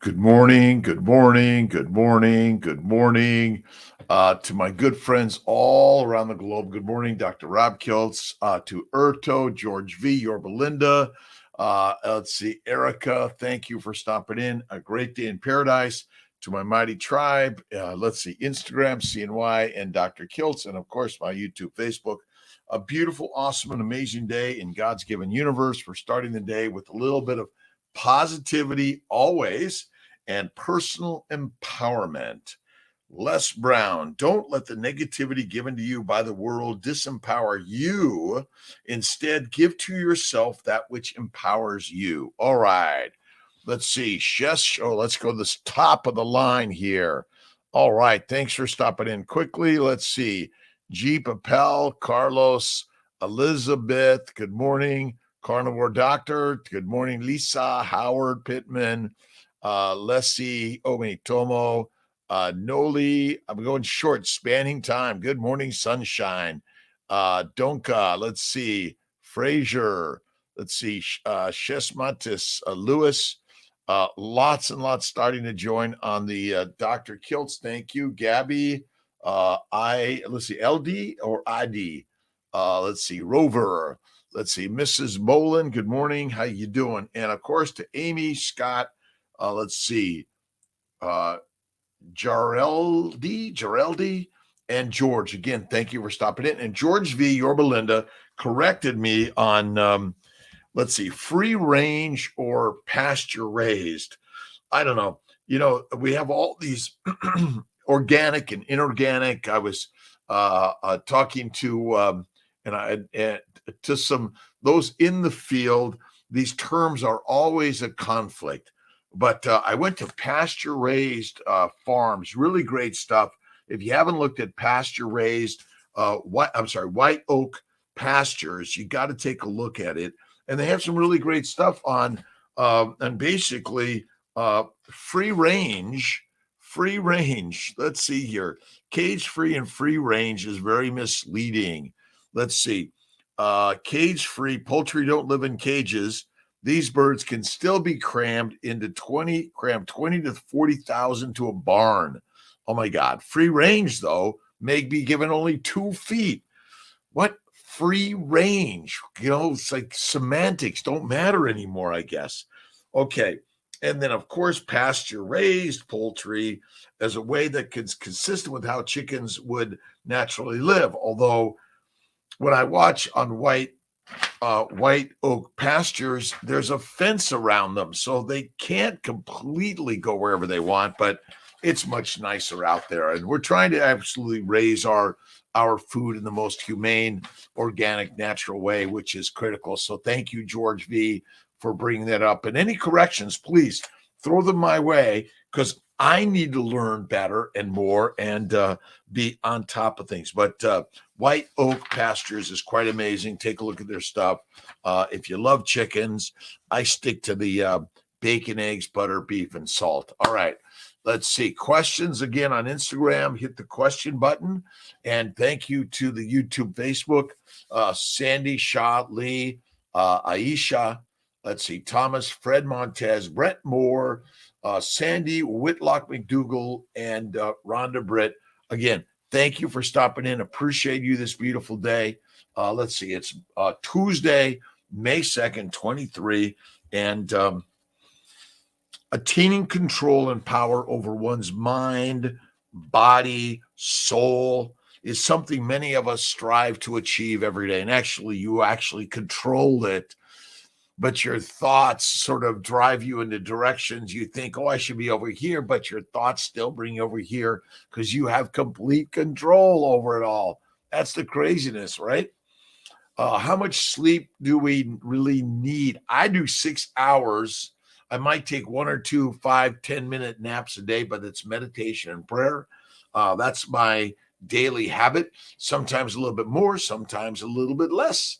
Good morning, good morning, good morning, good morning to my good friends all around the globe. Good morning, Dr. Rob Kiltz, to Erto, George V, Yorba Linda. Let's see, Erica, thank you for stopping in. A great day in paradise. To my mighty tribe, let's see, Instagram, CNY, and Dr. Kiltz, and of course, my YouTube, Facebook. A beautiful, awesome, and amazing day in God's given universe. We're starting the day with a little bit of positivity always and personal empowerment. Les Brown, don't let the negativity given to you by the world disempower you. Instead, give to yourself that which empowers you. All right. Let's see. Let's go to the top of the line here. All right. Thanks for stopping in quickly. Let's see. G. Papel, Carlos, Elizabeth, good morning. Carnivore Doctor, good morning. Lisa, Howard, Pittman, Leslie, Omitomo, Noli, I'm going short, spanning time. Good morning, sunshine. Donka, let's see. Frazier, let's see. Shesmatis, Lewis, lots and lots starting to join on the Dr. Kiltz. Thank you, Gabby. Let's see, LD or ID. Let's see, Rover. Let's see, Mrs. Boland. Good morning. How you doing? And of course, to Amy, Scott. Let's see, Jareldi, and George. Again, thank you for stopping in. And George V, Yorba Linda, corrected me on, let's see, free range or pasture raised. I don't know. We have all these organic and inorganic. I was talking to to some those in the field. These terms are always a conflict. But I went to pasture raised farms. Really great stuff. If you haven't looked at pasture raised, white oak pastures, you got to take a look at it. And they have some really great stuff on, and basically free range. Let's see here. Cage free and free range is very misleading. Let's see. Cage free poultry don't live in cages. These birds can still be crammed 20 to 40,000 to a barn. Oh my God. Free range, though, may be given only 2 feet. What free range? It's like semantics don't matter anymore, I guess. Okay. And then, of course, pasture raised poultry as a way that is consistent with how chickens would naturally live. Although when I watch on white oak pastures, there's a fence around them, so they can't completely go wherever they want, but it's much nicer out there. And we're trying to absolutely raise our food in the most humane, organic, natural way, which is critical. So thank you, George V, for bringing that up. And any corrections, please throw them my way, because I need to learn better and more and be on top of things. But White Oak Pastures is quite amazing. Take a look at their stuff. If you love chickens, I stick to the bacon, eggs, butter, beef, and salt. All right. Let's see. Questions again on Instagram. Hit the question button. And thank you to the YouTube, Facebook, Sandy, Shah, Lee, Aisha. Let's see. Thomas, Fred Montez, Brett Moore, Sandy, Whitlock McDougall, and Rhonda Britt. Again, thank you for stopping in. Appreciate you this beautiful day. Let's see. It's Tuesday, May 2nd, 23. And attaining control and power over one's mind, body, soul is something many of us strive to achieve every day. And actually, you actually control it. But your thoughts sort of drive you into directions. You think, oh, I should be over here, but your thoughts still bring you over here because you have complete control over it all. That's the craziness, right? How much sleep do we really need? I do 6 hours. I might take 1 or 2, 5, 10-minute naps a day, but it's meditation and prayer. That's my daily habit. Sometimes a little bit more, sometimes a little bit less.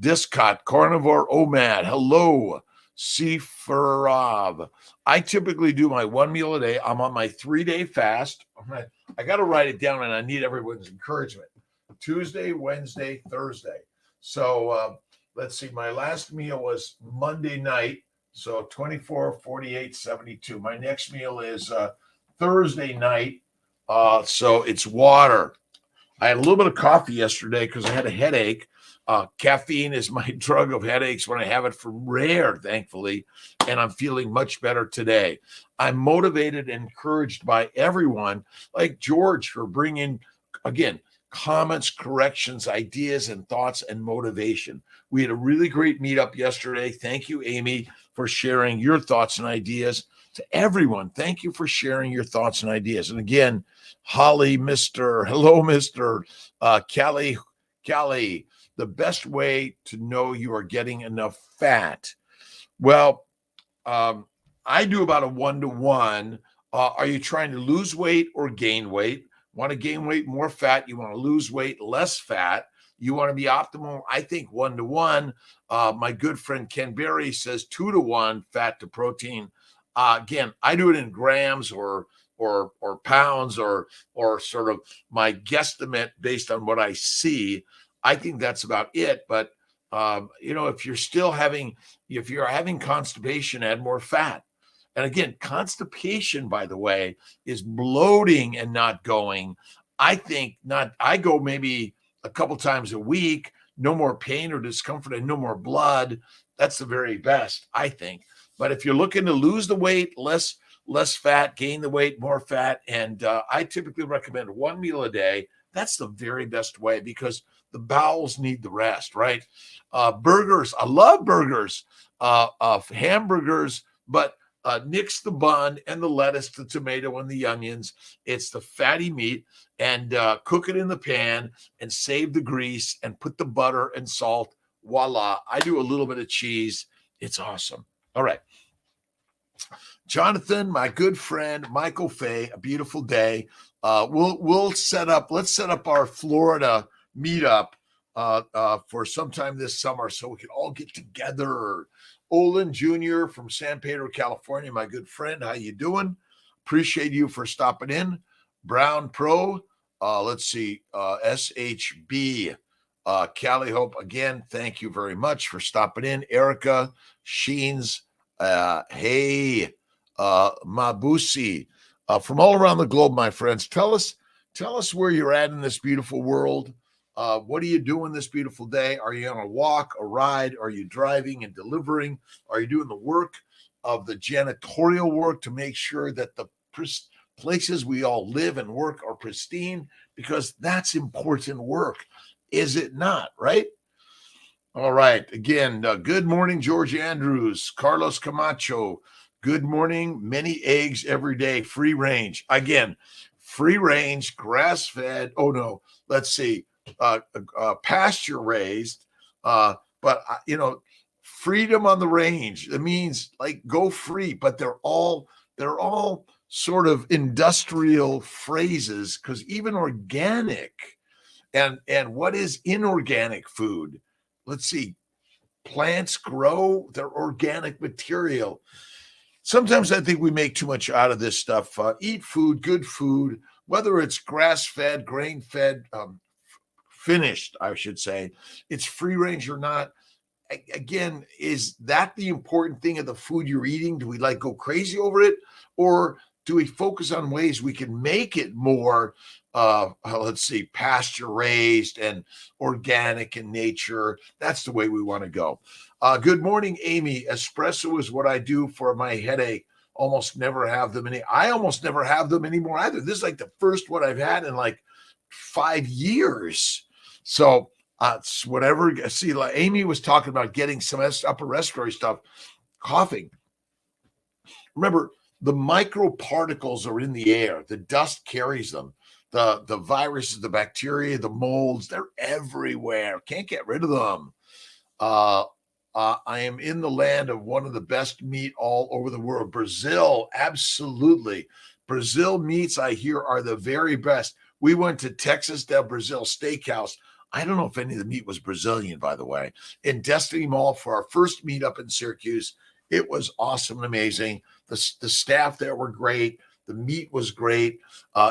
Discot, Carnivore OMAD, hello, Sefarov. I typically do my 1 meal a day. I'm on my 3-day fast. I got to write it down, and I need everyone's encouragement. Tuesday, Wednesday, Thursday. So let's see. My last meal was Monday night, So 24, 48, 72. My next meal is Thursday night. So it's water. I had a little bit of coffee yesterday because I had a headache. Caffeine is my drug of headaches when I have it for rare, thankfully, and I'm feeling much better today. I'm motivated and encouraged by everyone like George for bringing, again, comments, corrections, ideas, and thoughts and motivation. We had a really great meetup yesterday. Thank you, Amy, for sharing your thoughts and ideas. To everyone, thank you for sharing your thoughts and ideas. And again, Holly, hello, Mr. Kelly, the best way to know you are getting enough fat. Well, I do about a 1-to-1. Are you trying to lose weight or gain weight? Want to gain weight, more fat? You want to lose weight, less fat? You want to be optimal? I think 1-to-1. My good friend Ken Berry says 2-to-1 fat to protein. Again, I do it in grams or pounds or sort of my guesstimate based on what I see. I think that's about it. But if you're having constipation, add more fat. And again, constipation, by the way, is bloating and not going. I think not. I go maybe a couple times a week, no more pain or discomfort and no more blood. That's the very best, I think. But if you're looking to lose the weight, less fat, gain the weight, more fat, and I typically recommend one meal a day. That's the very best way because the bowels need the rest, right? Burgers, I love burgers, hamburgers, but nix the bun and the lettuce, the tomato, and the onions. It's the fatty meat, and cook it in the pan and save the grease and put the butter and salt. Voila. I do a little bit of cheese. It's awesome. All right. Jonathan, my good friend, Michael Fay, a beautiful day. Let's set up our Florida meetup for sometime this summer so we can all get together. Olin Jr. from San Pedro, California, my good friend. How you doing? Appreciate you for stopping in. Brown Pro, let's see, SHB. Callie Hope, again, thank you very much for stopping in. Erica Sheens, hey, Mabusi, from all around the globe, my friends. Tell us where you're at in this beautiful world. What are you doing this beautiful day? Are you on a walk, a ride? Are you driving and delivering? Are you doing the work of the janitorial work to make sure that the places we all live and work are pristine? Because that's important work, is it not, right? All right. Again, good morning, George Andrews, Carlos Camacho. Good morning. Many eggs every day, free range. Again, free range, grass fed. Oh, no. Let's see. Pasture raised. But freedom on the range. It means like go free, but they're all sort of industrial phrases because even organic and what is inorganic food? Let's see. Plants grow their organic material. Sometimes I think we make too much out of this stuff. Eat food, good food, whether it's grass-fed, grain-fed, finished, I should say. It's free range or not. Again, is that the important thing of the food you're eating? Do we go crazy over it? Or do we focus on ways we can make it more, pasture raised and organic in nature? That's the way we want to go. Good morning, Amy. Espresso is what I do for my headache. Almost never have them I almost never have them anymore either. This is like the first one I've had in 5 years. So it's whatever. See, Amy was talking about getting some upper respiratory stuff, coughing. Remember, the microparticles are in the air. The dust carries them. The viruses, the bacteria, the molds, they're everywhere. Can't get rid of them. I am in the land of one of the best meat all over the world. Brazil, absolutely. Brazil meats, I hear, are the very best. We went to Texas del Brazil Steakhouse. I don't know if any of the meat was Brazilian, by the way, in Destiny Mall for our first meetup in Syracuse. It was awesome and amazing. The staff there were great. The meat was great.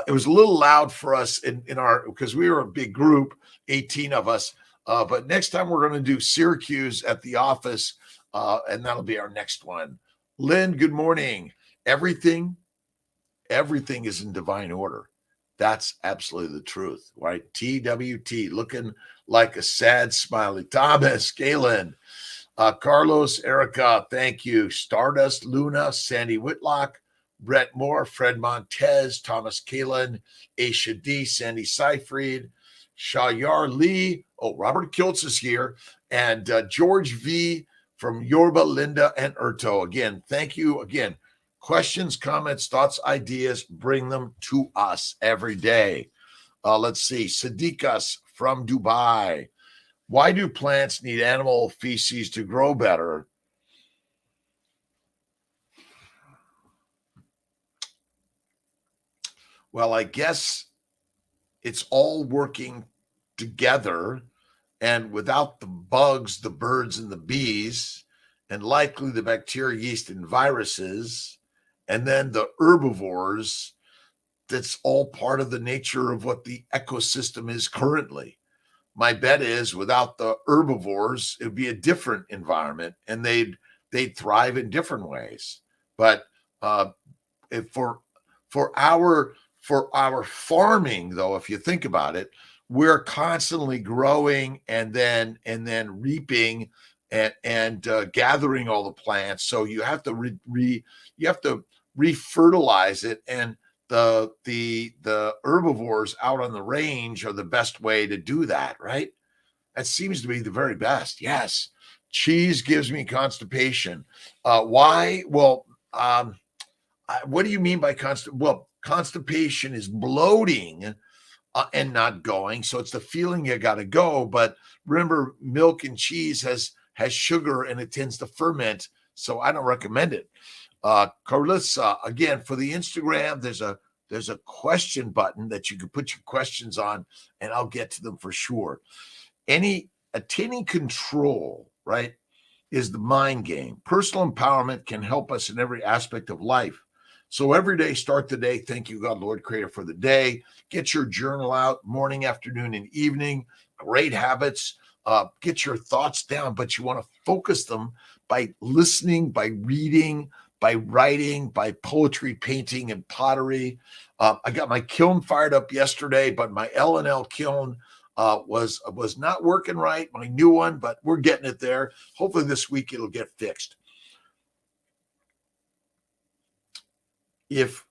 It was a little loud for us because we were a big group, 18 of us. But next time we're going to do Syracuse at the office And that'll be our next one. Lynn, good morning. Everything is in divine order. That's absolutely the truth, right? TWT, looking like a sad smiley. Thomas, Galen, Carlos, Erica, thank you. Stardust, Luna, Sandy Whitlock, Brett Moore, Fred Montez, Thomas Kalen, Aisha D, Sandy Seyfried, Shayar Lee. Oh, Robert Kiltz is here. And George V from Yorba, Linda, and Erto. Again, thank you. Again, questions, comments, thoughts, ideas, bring them to us every day. Let's see. Sadiqas from Dubai. Why do plants need animal feces to grow better? Well, I guess it's all working together, and without the bugs, the birds, and the bees, and likely the bacteria, yeast, and viruses, and then the herbivores, that's all part of the nature of what the ecosystem is currently. My bet is without the herbivores, it would be a different environment, and they'd thrive in different ways. But if for our farming, though, if you think about it, we're constantly growing and then reaping and gathering all the plants. So you have to you have to refertilize it, and the herbivores out on the range are the best way to do that, right? That seems to be the very best. Yes. Cheese gives me constipation. Why? Well, what do you mean by well, constipation is bloating and not going. So it's the feeling you got to go. But remember, milk and cheese has sugar and it tends to ferment. So I don't recommend it. Carlissa, again, for the Instagram, there's a question button that you can put your questions on, and I'll get to them for sure. Attaining control, right, is the mind game. Personal empowerment can help us in every aspect of life. So every day, start the day. Thank you, God, Lord, Creator, for the day. Get your journal out morning, afternoon, and evening. Great habits. Get your thoughts down, but you want to focus them by listening, by reading, by writing, by poetry, painting, and pottery. I got my kiln fired up yesterday, but my L&L kiln was not working right, my new one, but we're getting it there. Hopefully this week it'll get fixed. If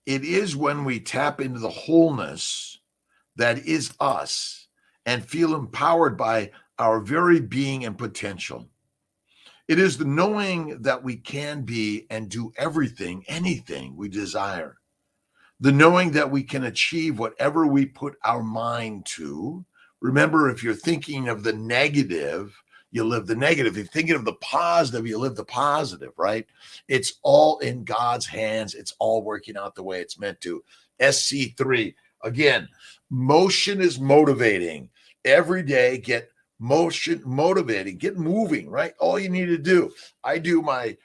it is when we tap into the wholeness that is us and feel empowered by our very being and potential. It is the knowing that we can be and do everything, anything we desire. The knowing that we can achieve whatever we put our mind to. Remember, if you're thinking of the negative, you live the negative. If you're thinking of the positive, you live the positive, right? It's all in God's hands. It's all working out the way it's meant to. SC3, again, motion is motivating. Every day, get motion motivating, get moving, right? All you need to do. I do my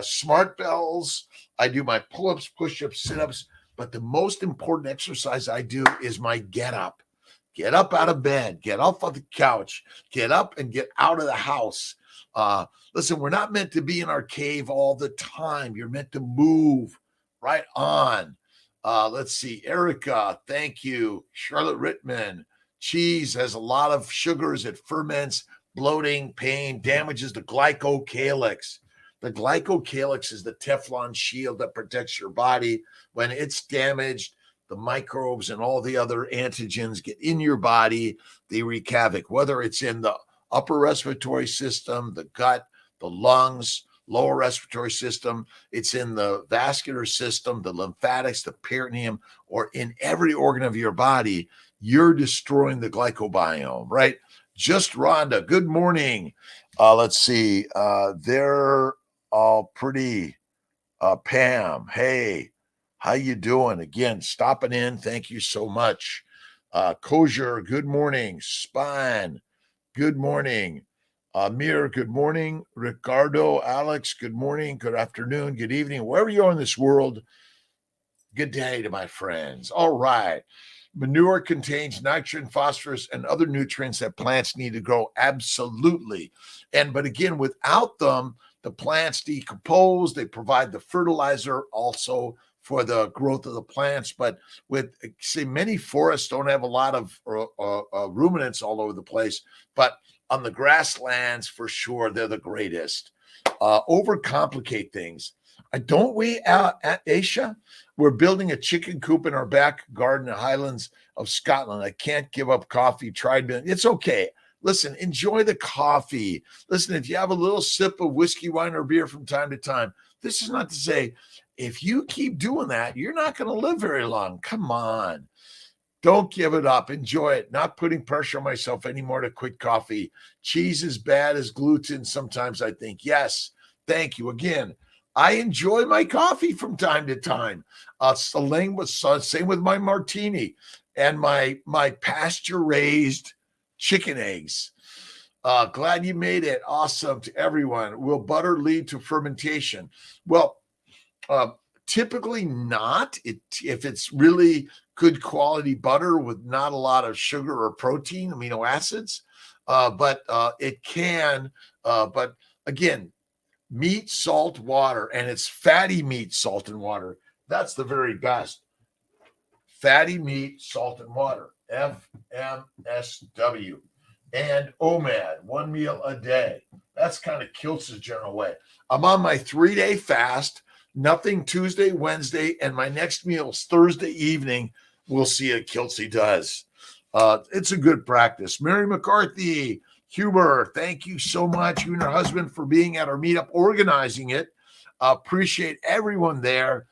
smart bells. I do my pull-ups, push-ups, sit-ups. But the most important exercise I do is my get up. Get up out of bed, get off of the couch, get up and get out of the house. Listen, we're not meant to be in our cave all the time. You're meant to move right on. Let's see. Erica, thank you. Charlotte Rittman. Cheese has a lot of sugars. It ferments, bloating, pain, damages the glycocalyx. The glycocalyx is the Teflon shield that protects your body. When it's damaged, the microbes and all the other antigens get in your body. They wreak havoc, whether it's in the upper respiratory system, the gut, the lungs, lower respiratory system. It's in the vascular system, the lymphatics, the peritoneum, or in every organ of your body. You're destroying the glycobiome, right? Just Rhonda, good morning. Let's see. They're all pretty. Pam, hey, how you doing? Again, stopping in. Thank you so much. Kosher, good morning. Spine, good morning. Mir, good morning. Ricardo, Alex, good morning. Good afternoon. Good evening. Wherever you are in this world, good day to my friends. All right. Manure contains nitrogen, phosphorus, and other nutrients that plants need to grow. Absolutely. But again, without them, the plants decompose. They provide the fertilizer also for the growth of the plants. But say, many forests don't have a lot of ruminants all over the place, but on the grasslands, for sure, they're the greatest. Overcomplicate things. Don't we, Aisha? We're building a chicken coop in our back garden in the Highlands of Scotland. I can't give up coffee. It's okay. Listen, enjoy the coffee. Listen, if you have a little sip of whiskey, wine, or beer from time to time, this is not to say if you keep doing that, you're not going to live very long. Come on. Don't give it up. Enjoy it. Not putting pressure on myself anymore to quit coffee. Cheese is bad as gluten sometimes, I think. Yes. Thank you. Again, I enjoy my coffee from time to time. Same with my martini and my pasture-raised chicken eggs. Glad you made it. Awesome to everyone. Will butter lead to fermentation? Well, typically not. If it's really good quality butter with not a lot of sugar or protein, amino acids, but it can. But again, meat, salt, water, and it's fatty meat, salt, and water. That's the very best. Fatty meat, salt, and water. FMSW. And OMAD, 1 meal a day. That's kind of Kiltz's general way. I'm on my 3-day fast. Nothing Tuesday, Wednesday, and my next meal is Thursday evening. We'll see what Kiltzy does. It's a good practice. Mary McCarthy, Huber, thank you so much, you and your husband, for being at our meetup, organizing it. Appreciate everyone there,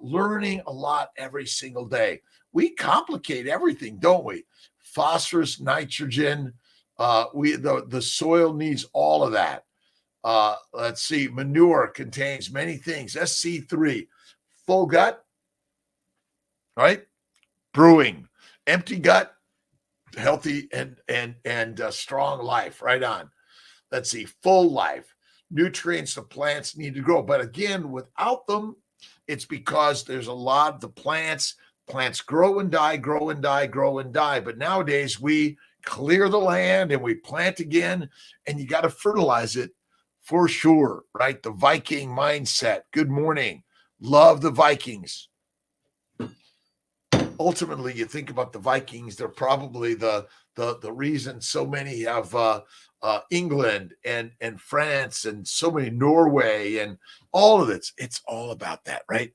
learning a lot every single day. We complicate everything, don't we? Phosphorus, nitrogen, the soil needs all of that. Let's see. Manure contains many things. SC3, full gut, right? Brewing, empty gut, healthy and strong life. Right on. Let's see. Full life, nutrients the plants need to grow. But again, without them, it's because there's a lot of the plants grow and die, grow and die, grow and die. But nowadays we clear the land and we plant again, and you got to fertilize it. For sure, right? The Viking mindset. Good morning. Love the Vikings. Ultimately, you think about the Vikings, they're probably the reason so many have England and France and so many Norway and all of it. It's all about that, right?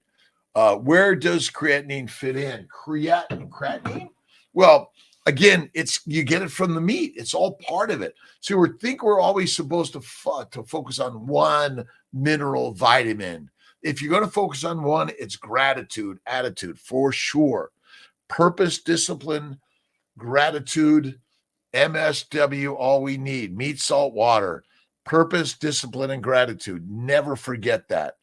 Where does creatinine fit in? Creatinine? Well, again, you get it from the meat. It's all part of it. So we're always supposed to focus on one mineral vitamin. If you're going to focus on one, it's attitude for sure. Purpose, discipline, gratitude, MSW, all we need. Meat, salt, water. Purpose, discipline, and gratitude. Never forget that.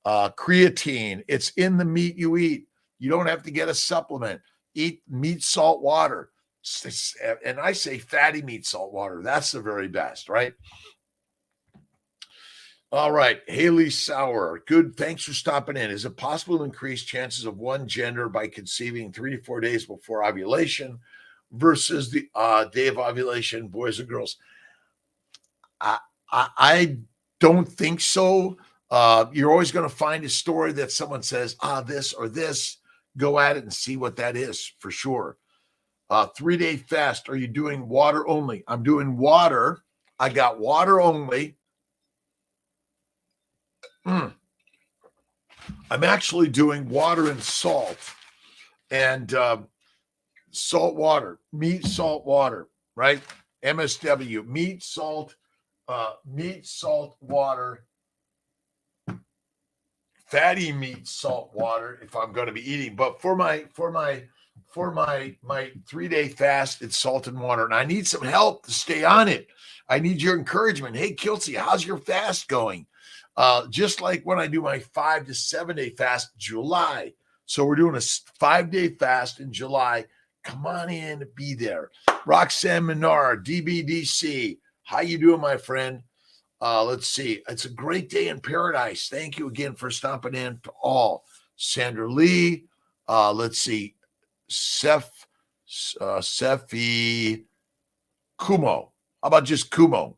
Creatine, it's in the meat you eat. You don't have to get a supplement. Eat meat, salt, water. And I say fatty meat, salt, water. That's the very best, right? All right. Haley Sauer. Good. Thanks for stopping in. Is it possible to increase chances of one gender by conceiving 3 to 4 days before ovulation versus the day of ovulation, boys and girls? I don't think so. You're always going to find a story that someone says, this or this. Go at it and see what that is for sure. 3-day fast. Are you doing water only? I'm doing water. I got water only. I'm actually doing water and salt and salt water, meat, salt, water, right? MSW, meat, salt, water, fatty meat, salt, water, if I'm going to be eating. But for my 3-day fast, it's salt and water. And I need some help to stay on it. I need your encouragement. Hey, Kiltzy, how's your fast going? Just like when I do my 5 to 7 day fast, July. So we're doing a 5-day fast in July. Come on in, be there. Roxanne Menard, DBDC. How you doing, my friend? Let's see. It's a great day in paradise. Thank you again for stopping in to all. Sandra Lee. Let's see. Seth Sefi Kumo. How about just Kumo?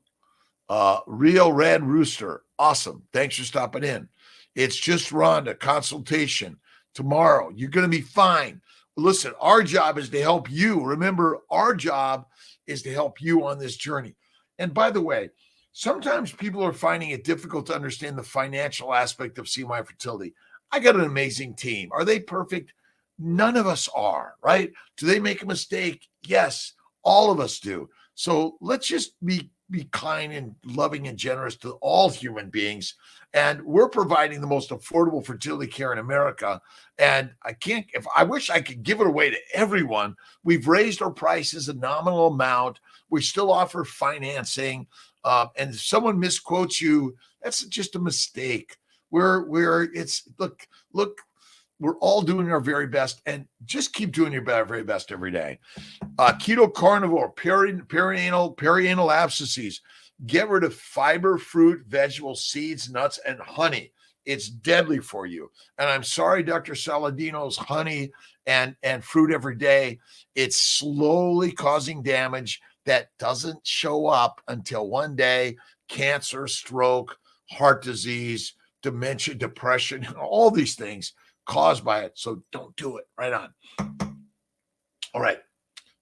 Real Red Rooster. Awesome. Thanks for stopping in. It's just Rhonda. Consultation tomorrow. You're going to be fine. Listen, our job is to help you. Remember, our job is to help you on this journey. And by the way, sometimes people are finding it difficult to understand the financial aspect of See My Fertility. I got an amazing team. Are they perfect? None of us are, right? Do they make a mistake? Yes, all of us do. So let's just be kind and loving and generous to all human beings. And we're providing the most affordable fertility care in America. And I wish I could give it away to everyone. We've raised our prices a nominal amount. We still offer financing. And if someone misquotes you, that's just a mistake. Look, we're all doing our very best, and just keep doing your very best every day. Keto Carnivore, perianal abscesses. Get rid of fiber, fruit, vegetables, seeds, nuts, and honey. It's deadly for you. And I'm sorry, Dr. Saladino's honey and fruit every day. It's slowly causing damage that doesn't show up until one day: cancer, stroke, heart disease, dementia, depression, all these things caused by it. So don't do it. Right on. All right.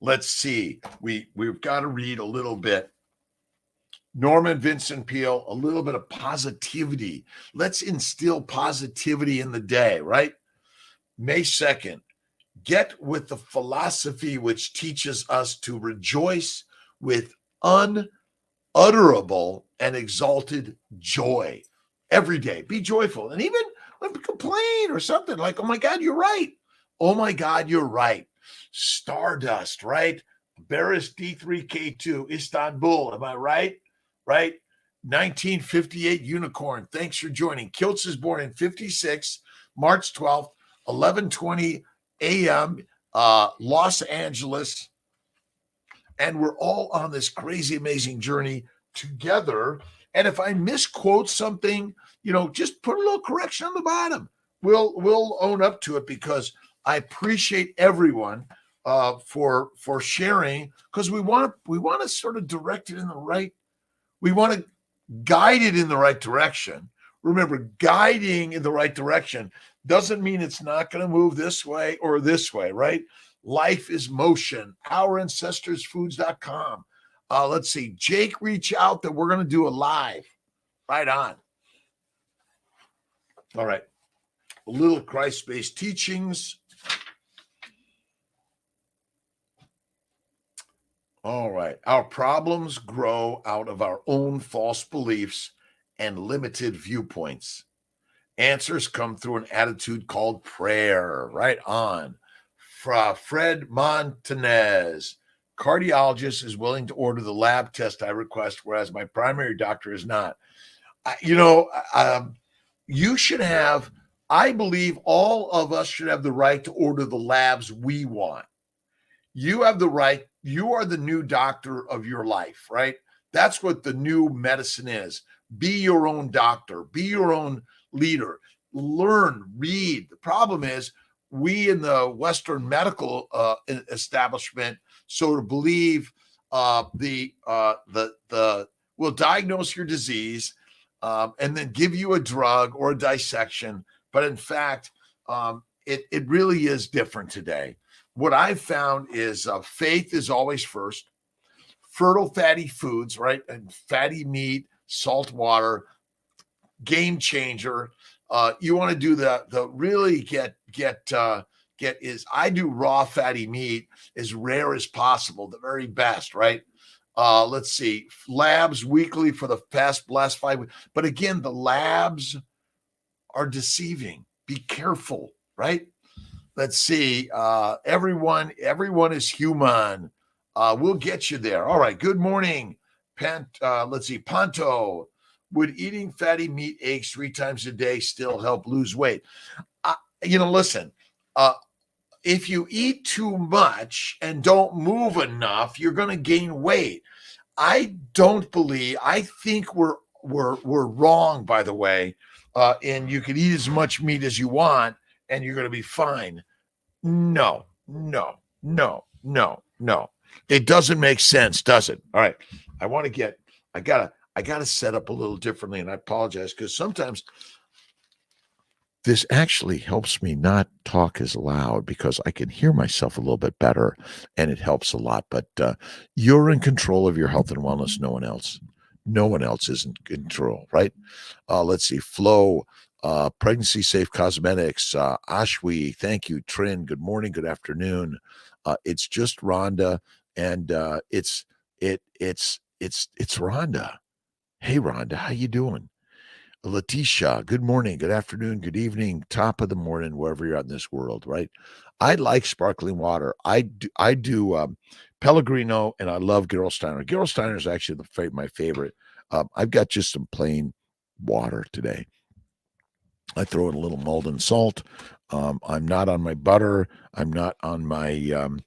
Let's see. We've got to read a little bit. Norman Vincent Peale, a little bit of positivity. Let's instill positivity in the day, right? May 2nd, get with the philosophy which teaches us to rejoice with unutterable and exalted joy every day. Be joyful. And even when complain or something like, oh my God, you're right. Oh my God, you're right. Stardust, right? Barris D3K2, Istanbul. Am I right? Right? 1958 unicorn. Thanks for joining. Kiltz is born in 56, March 12th, 11:20 a.m., Los Angeles. And we're all on this crazy, amazing journey together. And if I misquote something, just put a little correction on the bottom. We'll own up to it, because I appreciate everyone for sharing, because we want to sort of direct it in the right. We want to guide it in the right direction. Remember, guiding in the right direction doesn't mean it's not going to move this way or this way, right? Life is motion. OurAncestorsFoods.com. Let's see. Jake, reach out that we're going to do a live. Right on. All right. A little Christ-based teachings. All right. Our problems grow out of our own false beliefs and limited viewpoints. Answers come through an attitude called prayer. Right on. Fred Montanez. Cardiologist is willing to order the lab test I request, whereas my primary doctor is not. You should have, I believe all of us should have the right to order the labs we want. You have the right. You are the new doctor of your life, right? That's what the new medicine is. Be your own doctor. Be your own leader. Learn, read. The problem is, we in the Western medical establishment sort of believe we'll diagnose your disease and then give you a drug or a dissection. But in fact, it really is different today. What I've found is faith is always first. Fertile fatty foods, right? And fatty meat, salt water, game changer. You want to do the really get is, I do raw fatty meat as rare as possible, the very best, right? Let's see, labs weekly for the last 5 weeks. But again, the labs are deceiving. Be careful, right? Let's see. Everyone is human. We'll get you there. All right. Good morning. Let's see. Panto. Would eating fatty meat, eggs 3 times a day still help lose weight? Listen, if you eat too much and don't move enough, you're going to gain weight. I think we're wrong, by the way. And you can eat as much meat as you want and you're going to be fine. No. No. It doesn't make sense, does it? All right. I want to get, I gotta set up a little differently, and I apologize because sometimes this actually helps me not talk as loud because I can hear myself a little bit better, and it helps a lot. But you're in control of your health and wellness. No one else. No one else is in control, right? Let's see. Flo, pregnancy safe cosmetics. Ashwi, thank you. Trin, good morning, good afternoon. It's just Rhonda, and it's Rhonda. Hey, Rhonda, how you doing? Letitia, good morning, good afternoon, good evening, top of the morning, wherever you're at in this world, right? I like sparkling water. I do Pellegrino, and I love Gerolsteiner. Gerolsteiner is actually my favorite. I've got just some plain water today. I throw in a little Malden salt. I'm not on my butter. I'm not on my.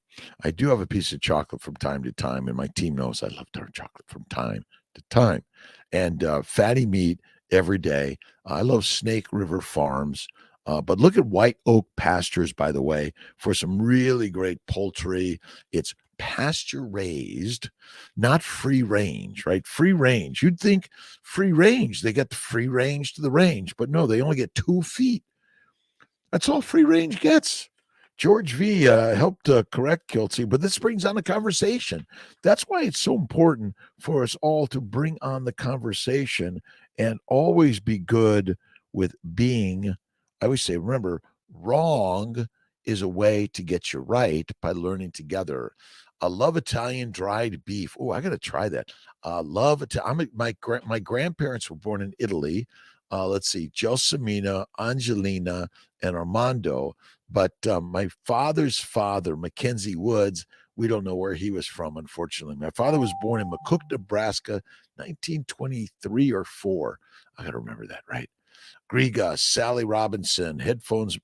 I do have a piece of chocolate from time to time, and my team knows I love dark chocolate from time to time. And fatty meat every day. I love Snake River Farms. But look at White Oak Pastures, by the way, for some really great poultry. It's pasture raised, not free range, right? Free range. You'd think free range, they get the free range to the range, but no, they only get 2 feet. That's all free range gets. George V helped correct Kiltzy, but this brings on the conversation. That's why it's so important for us all to bring on the conversation and always be good with being. I always say, remember, wrong is a way to get you right by learning together. I love Italian dried beef. Oh, I got to try that. My grandparents were born in Italy. Let's see, Gelsomina, Angelina, and Armando. But my father's father, Mackenzie Woods, we don't know where he was from, unfortunately. My father was born in McCook, Nebraska, 1923 or 4. I got to remember that, right? Griga, Sally Robinson, headphones.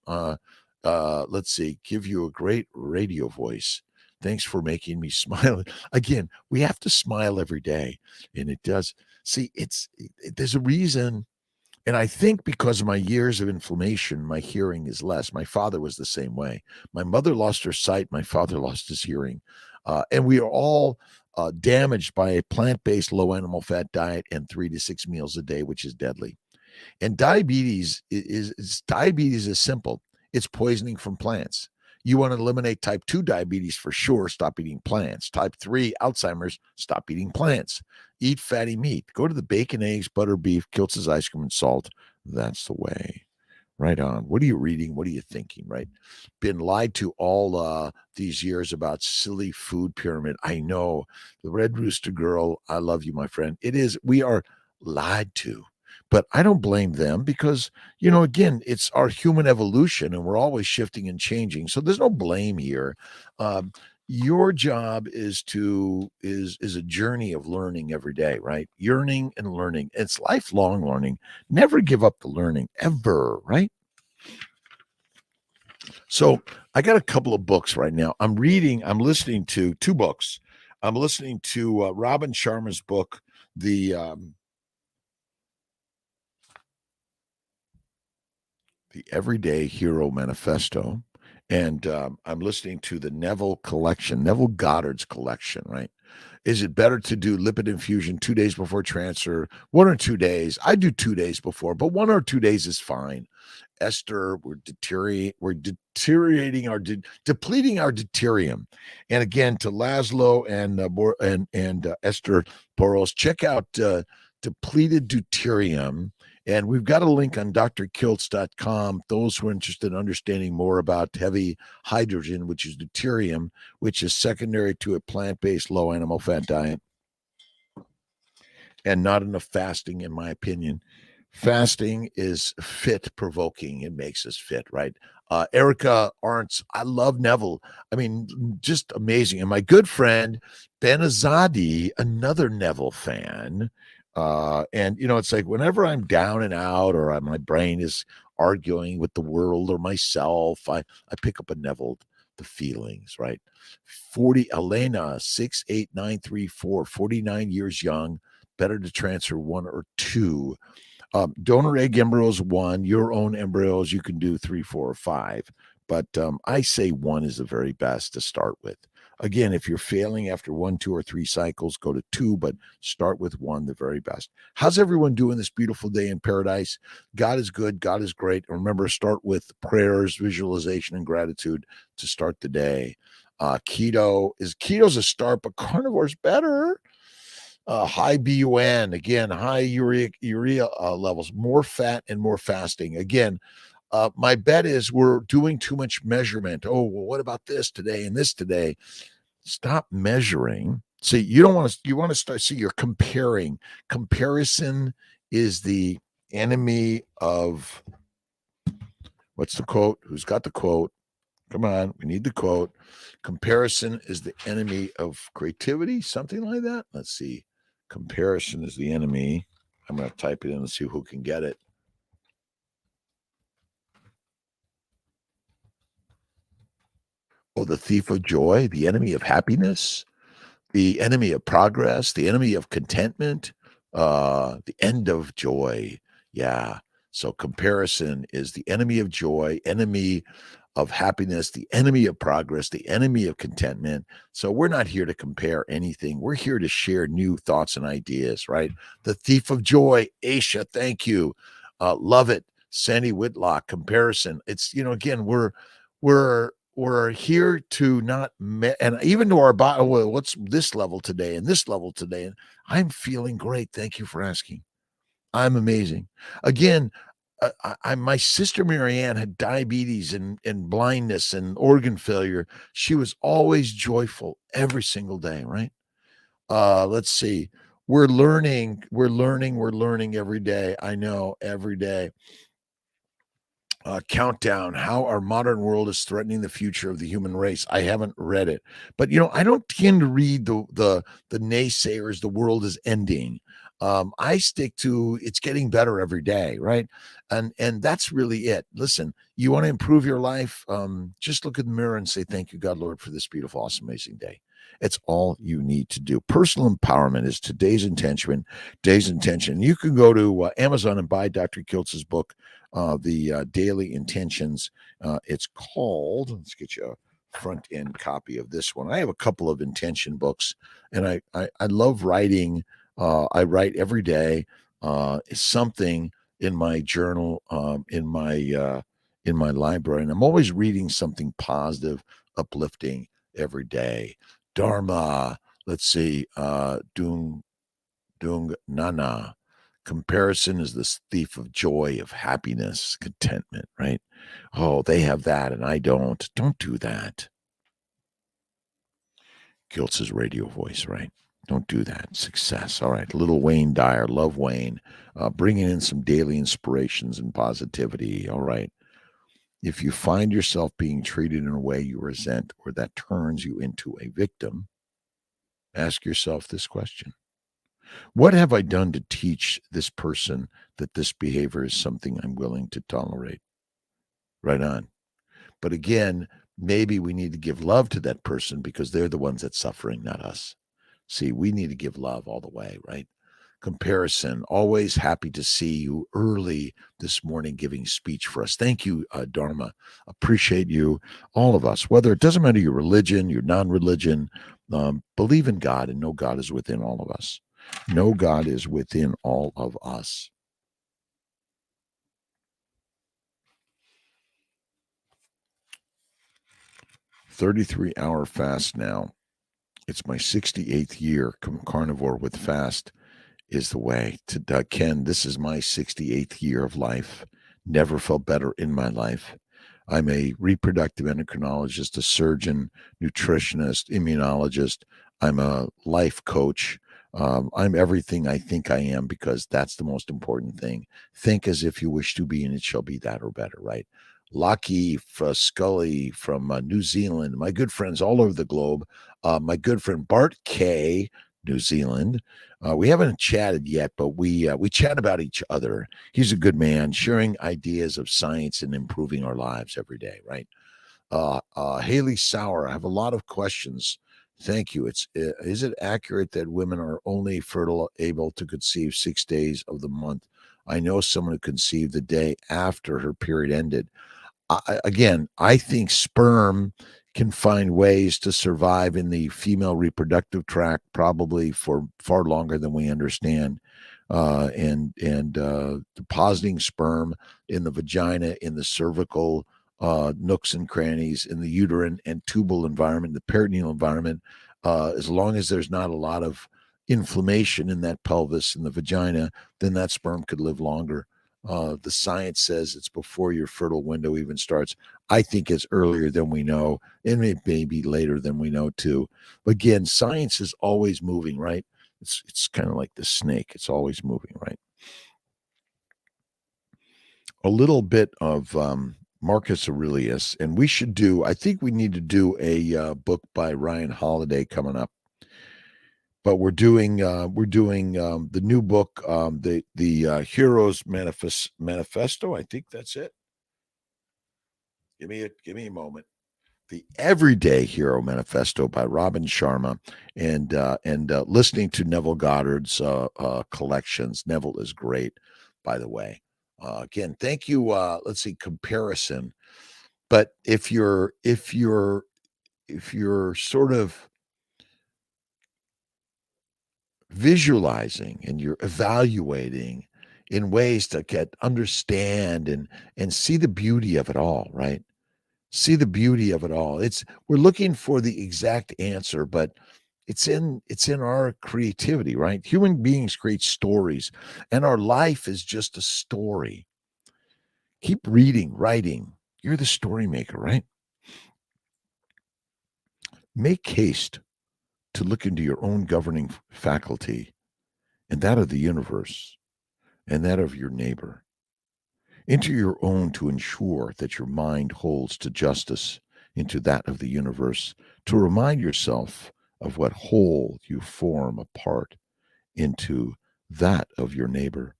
Let's see, give you a great radio voice. Thanks for making me smile. Again, we have to smile every day, and it does. See, there's a reason. And I think because of my years of inflammation, my hearing is less. My father was the same way. My mother lost her sight. My father lost his hearing. And we are all damaged by a plant-based low animal fat diet and 3 to 6 meals a day, which is deadly. And diabetes is simple. It's poisoning from plants. You want to eliminate type 2 diabetes for sure, stop eating plants. Type 3 Alzheimer's, stop eating plants. Eat fatty meat. Go to the bacon, eggs, butter, beef, Kiltz's ice cream, and salt. That's the way. Right on. What are you reading? What are you thinking, right? Been lied to all these years about silly food pyramid. I know. The Red Rooster Girl, I love you, my friend. It is. We are lied to. But I don't blame them because, again, it's our human evolution and we're always shifting and changing. So there's no blame here. Your job is a journey of learning every day, right? Yearning and learning. It's lifelong learning. Never give up the learning ever, right? So I got a couple of books right now. I'm listening to 2 books. I'm listening to Robin Sharma's book, The Everyday Hero Manifesto. And I'm listening to the Neville Goddard's collection, right? Is it better to do lipid infusion 2 days before transfer, 1 or 2 days? I do 2 days before, but 1 or 2 days is fine. Esther, we're depleting our deuterium. And again, to Laszlo and Esther Boros, check out depleted deuterium. And we've got a link on drkiltz.com. Those who are interested in understanding more about heavy hydrogen, which is deuterium, which is secondary to a plant-based low animal fat diet. And not enough fasting, in my opinion. Fasting is fit provoking. It makes us fit, right? Erica Arntz, I love Neville. I mean, just amazing. And my good friend, Ben Azadi, another Neville fan. And it's like whenever I'm down and out or my brain is arguing with the world or myself, I pick up a Neville, the feelings, right? 40 Elena 68934, 49 years young, better to transfer 1 or 2. Donor egg embryos 1, your own embryos you can do 3, 4, or 5, but I say 1 is the very best to start with. Again, if you're failing after 1, 2, or 3 cycles, go to 2, but start with 1, the very best. How's everyone doing this beautiful day in paradise? God is good. God is great. Remember, start with prayers, visualization, and gratitude to start the day. Keto's a start, but carnivore's better. High BUN, again, high urea levels, more fat and more fasting. Again, my bet is we're doing too much measurement. Oh, well, what about this today and this today? Stop measuring. See, you don't want to, you want to start, see, you're comparing. Comparison is the enemy of, what's the quote? Who's got the quote? Come on, we need the quote. Comparison is the enemy of creativity, something like that. Let's see. Comparison is the enemy. I'm going to type it in and see who can get it. Oh, the thief of joy, the enemy of happiness, the enemy of progress, the enemy of contentment, the end of joy. Yeah. So comparison is the enemy of joy, enemy of happiness, the enemy of progress, the enemy of contentment. So we're not here to compare anything. We're here to share new thoughts and ideas, right? The thief of joy, Aisha, thank you. Love it. Sandy Whitlock, comparison. It's, again, we're here to not, and even to our body, well, what's this level today and this level today? And I'm feeling great. Thank you for asking. I'm amazing. Again, my sister Marianne had diabetes and blindness and organ failure. She was always joyful every single day, right? Let's see. We're learning every day. I know, every day. Countdown, how our modern world is threatening the future of the human race. I haven't read it, but I don't tend to read the naysayers. The world is ending. I stick to it's getting better every day, right? And that's really it. Listen, you want to improve your life? Just look in the mirror and say, "Thank you, God, Lord, for this beautiful, awesome, amazing day." It's all you need to do. Personal empowerment is today's intention. Today's intention. You can go to Amazon and buy Dr. Kiltz's book, the Daily Intentions. It's called, let's get you a front end copy of this one. I have a couple of intention books, and I love writing. I write every day. Something in my journal, in my library, and I'm always reading something positive, uplifting every day. Dharma, let's see, Dung Nana. Comparison is the thief of joy, of happiness, contentment, right? Oh, they have that and I don't. Don't do that. Kiltz's radio voice, right? Don't do that. Success. All right. Little Wayne Dyer. Love Wayne. Bringing in some daily inspirations and positivity. All right. If you find yourself being treated in a way you resent or that turns you into a victim, ask yourself this question. What have I done to teach this person that this behavior is something I'm willing to tolerate? Right on. But again, maybe we need to give love to that person because they're the ones that's suffering, not us. See, we need to give love all the way, right? Comparison. Always happy to see you early this morning giving speech for us. Thank you, Dharma. Appreciate you, all of us. Whether it doesn't matter your religion, your non-religion, believe in God and know God is within all of us. Know God is within all of us. $33-hour fast now. It's my 68th year. Carnivore with fast is the way. To Ken, this is my 68th year of life. Never felt better in my life. I'm a reproductive endocrinologist, a surgeon, nutritionist, immunologist. I'm a life coach. I'm everything I think I am because that's the most important thing. Think as if you wish to be, and it shall be that or better, right? Lockie Scully from New Zealand, my good friends all over the globe. My good friend Bart K, New Zealand. We haven't chatted yet, but we chat about each other. He's a good man, sharing ideas of science and improving our lives every day, right? Haley Sauer, I have a lot of questions. Thank you. Is it accurate that women are only able to conceive 6 days of the month? I know someone who conceived the day after her period ended. Again, I think sperm can find ways to survive in the female reproductive tract probably for far longer than we understand. And depositing sperm in the vagina, in the cervical nooks and crannies, in the uterine and tubal environment, the peritoneal environment, as long as there's not a lot of inflammation in that pelvis and the vagina, then that sperm could live longer. The science says it's before your fertile window even starts. I think it's earlier than we know, and it may be later than we know too. But again, science is always moving, right? It's kind of like the snake; it's always moving, right? A little bit of Marcus Aurelius, and we should do. I think we need to do a book by Ryan Holiday coming up. But we're doing the new book, the Heroes Manifesto. I think that's it. Give me a moment. The Everyday Hero Manifesto by Robin Sharma, and listening to Neville Goddard's collections. Neville is great, by the way. Again, thank you. Let's see, comparison. But if you're sort of visualizing and you're evaluating in ways to understand and see the beauty of it all, right? See the beauty of it all. We're looking for the exact answer, but it's in our creativity, right? Human beings create stories, and our life is just a story. Keep reading, writing. You're the story maker, right? Make haste to look into your own governing faculty and that of the universe and that of your neighbor. Into your own to ensure that your mind holds to justice, into that of the universe, to remind yourself of what whole you form apart, into that of your neighbor,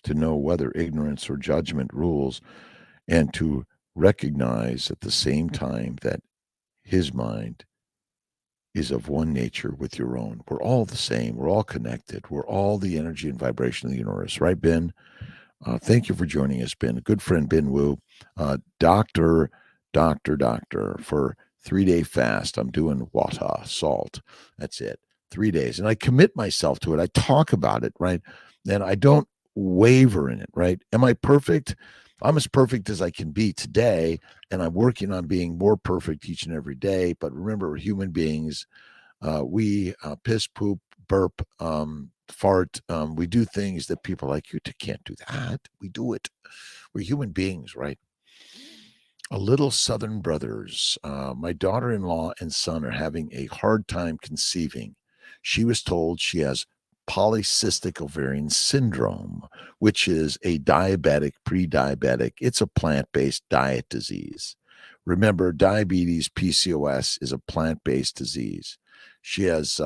to know whether ignorance or judgment rules, and to recognize at the same time that his mind is of one nature with your own. We're all the same. We're all connected. We're all the energy and vibration of the universe, right, Ben? Thank you for joining us, Ben. A good friend, Ben Wu. Doctor, for 3-day fast. I'm doing water, salt. That's it. 3 days. And I commit myself to it. I talk about it, right? And I don't waver in it, right? Am I perfect? I'm as perfect as I can be today, and I'm working on being more perfect each and every day. But remember, we're human beings. We piss, poop, burp, fart. We do things that people like you can't do that. We do it. We're human beings, right? A little Southern brothers. My daughter-in-law and son are having a hard time conceiving. She was told she has polycystic ovarian syndrome, which is a diabetic, pre-diabetic. It's a plant-based diet disease. Remember, diabetes, PCOS, is a plant-based disease. She is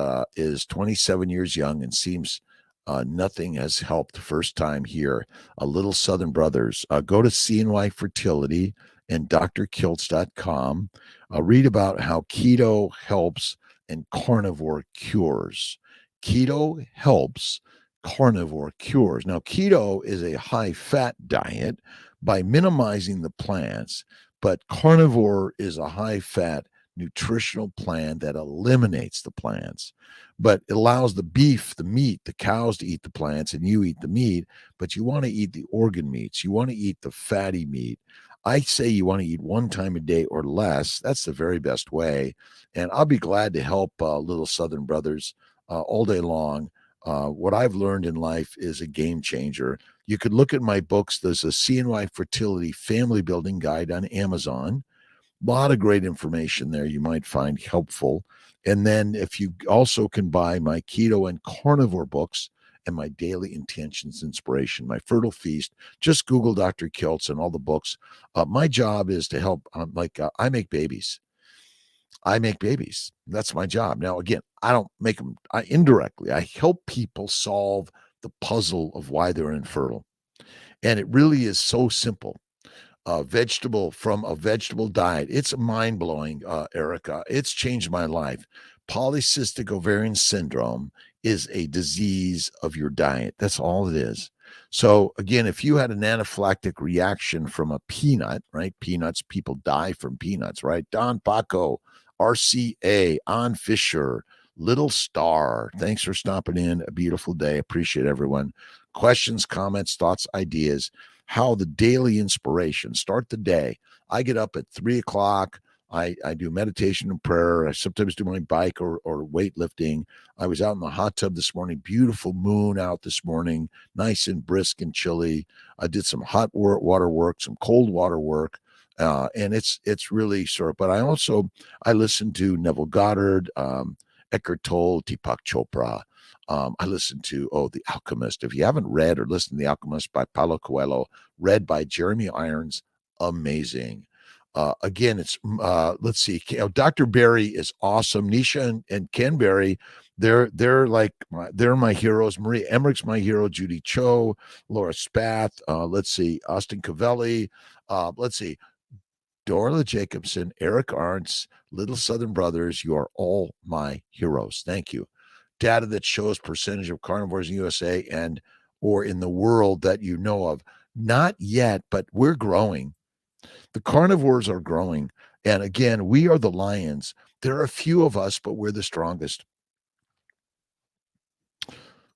27 years young and seems nothing has helped. First time here. A little Southern brothers. Go to CNY Fertility and drkiltz.com. Read about how keto helps and carnivore cures. Keto helps, carnivore cures. Now, keto is a high-fat diet by minimizing the plants, but carnivore is a high-fat nutritional plan that eliminates the plants, but it allows the beef, the meat, the cows to eat the plants, and you eat the meat, but you want to eat the organ meats. You want to eat the fatty meat. I say you want to eat one time a day or less. That's the very best way. And I'll be glad to help little Southern brothers all day long. What I've learned in life is a game changer. You could look at my books. There's a CNY Fertility Family Building Guide on Amazon. A lot of great information there you might find helpful. And then if you also can buy my keto and carnivore books and my daily intentions inspiration, my fertile feast, just Google Dr. Kiltz and all the books. My job is to help, I make babies. I make babies. That's my job. Now, again, I don't make them indirectly. I help people solve the puzzle of why they're infertile. And it really is so simple. From a vegetable diet. It's mind-blowing, Erica. It's changed my life. Polycystic ovarian syndrome is a disease of your diet. That's all it is. So again, if you had an anaphylactic reaction from a peanut, right? Peanuts, people die from peanuts, right? Don Paco, RCA, On Fisher, Little Star. Thanks for stopping in. A beautiful day. Appreciate everyone. Questions, comments, thoughts, ideas. How the daily inspiration. Start the day. I get up at 3 o'clock. I do meditation and prayer. I sometimes do my bike or weightlifting. I was out in the hot tub this morning. Beautiful moon out this morning, nice and brisk and chilly. I did some hot water work, some cold water work, and it's really sort of. But I listened to Neville Goddard, Eckhart Tolle, Deepak Chopra. I listened to The Alchemist. If you haven't read or listened to The Alchemist by Paulo Coelho, read by Jeremy Irons, amazing. Again, it's let's see. Dr. Berry is awesome. Nisha and Ken Berry, they're my heroes. Maria Emmerich's my hero. Judy Cho, Laura Spath. Let's see, Austin Cavelli. Let's see, Dorla Jacobson, Eric Arntz, Little Southern Brothers. You are all my heroes. Thank you. Data that shows percentage of carnivores in the USA and or in the world that you know of. Not yet, but we're growing. The carnivores are growing. And again, we are the lions. There are a few of us, but we're the strongest.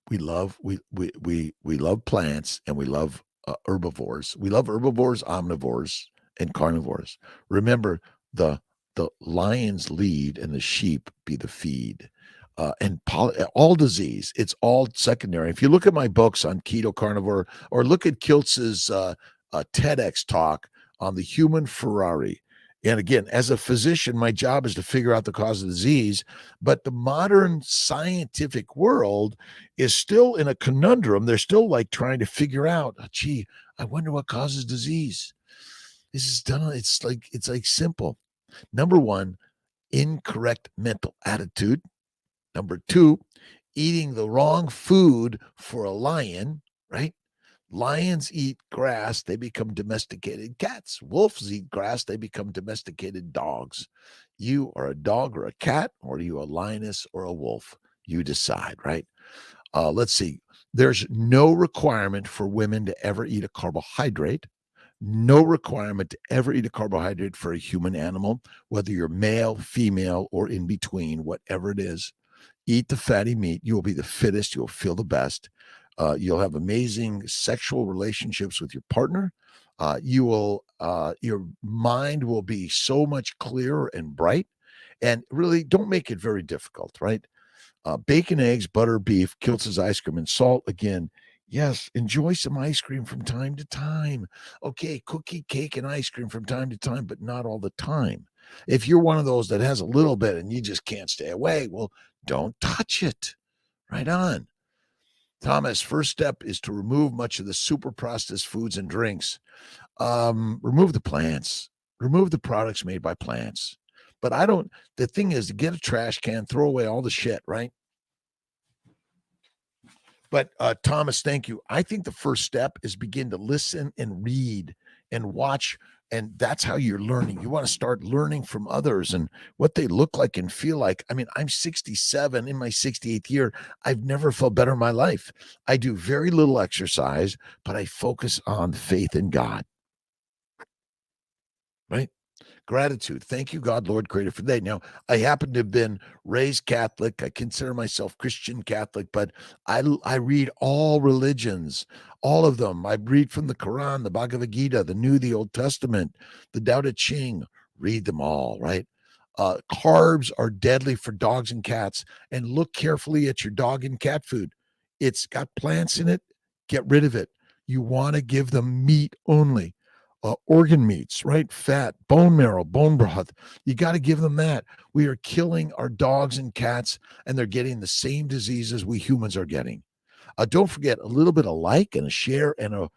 We love plants, and we love herbivores. We love herbivores, omnivores, and carnivores. Remember, the lions lead and the sheep be the feed. And all disease, it's all secondary. If you look at my books on keto carnivore, or look at Kiltz's TEDx talk on the human Ferrari. And again, as a physician, my job is to figure out the cause of disease. But the modern scientific world is still in a conundrum. They're still like trying to figure out, gee, I wonder what causes disease. This is done. It's like simple. Number one, incorrect mental attitude. Number two, eating the wrong food for a lion, right? Lions eat grass, they become domesticated cats. Wolves eat grass, they become domesticated dogs. You are a dog or a cat, or are you a lioness or a wolf? You decide, right? Let's see. There's no requirement for women to ever eat a carbohydrate. No requirement to ever eat a carbohydrate for a human animal, whether you're male, female, or in between, whatever it is. Eat the fatty meat. You will be the fittest. You'll feel the best. You'll have amazing sexual relationships with your partner. Your mind will be so much clearer and bright. And really, don't make it very difficult, right? Bacon, eggs, butter, beef, Kiltz's ice cream, and salt. Again, yes, enjoy some ice cream from time to time. Okay, cookie, cake, and ice cream from time to time, but not all the time. If you're one of those that has a little bit and you just can't stay away, well, don't touch it. Right on. Thomas, first step is to remove much of the super processed foods and drinks. Remove the plants. Remove the products made by plants. But the thing is, to get a trash can, throw away all the shit, right? But Thomas, thank you. I think the first step is begin to listen and read and watch. And that's how you're learning. You want to start learning from others and what they look like and feel like. I mean, I'm 67 in my 68th year. I've never felt better in my life. I do very little exercise, but I focus on faith in God. Right? Gratitude. Thank you, God, Lord, Creator, for that. Now, I happen to have been raised Catholic. I consider myself Christian Catholic, but I read all religions, all of them. I read from the Quran, the Bhagavad Gita, the New, the Old Testament, the Tao Te Ching. Read them all, right? Carbs are deadly for dogs and cats, and look carefully at your dog and cat food. It's got plants in it. Get rid of it. You want to give them meat only. Organ meats, right? Fat, bone marrow, bone broth. You got to give them that. We are killing our dogs and cats, and they're getting the same diseases we humans are getting. Don't forget a little bit of like and a share and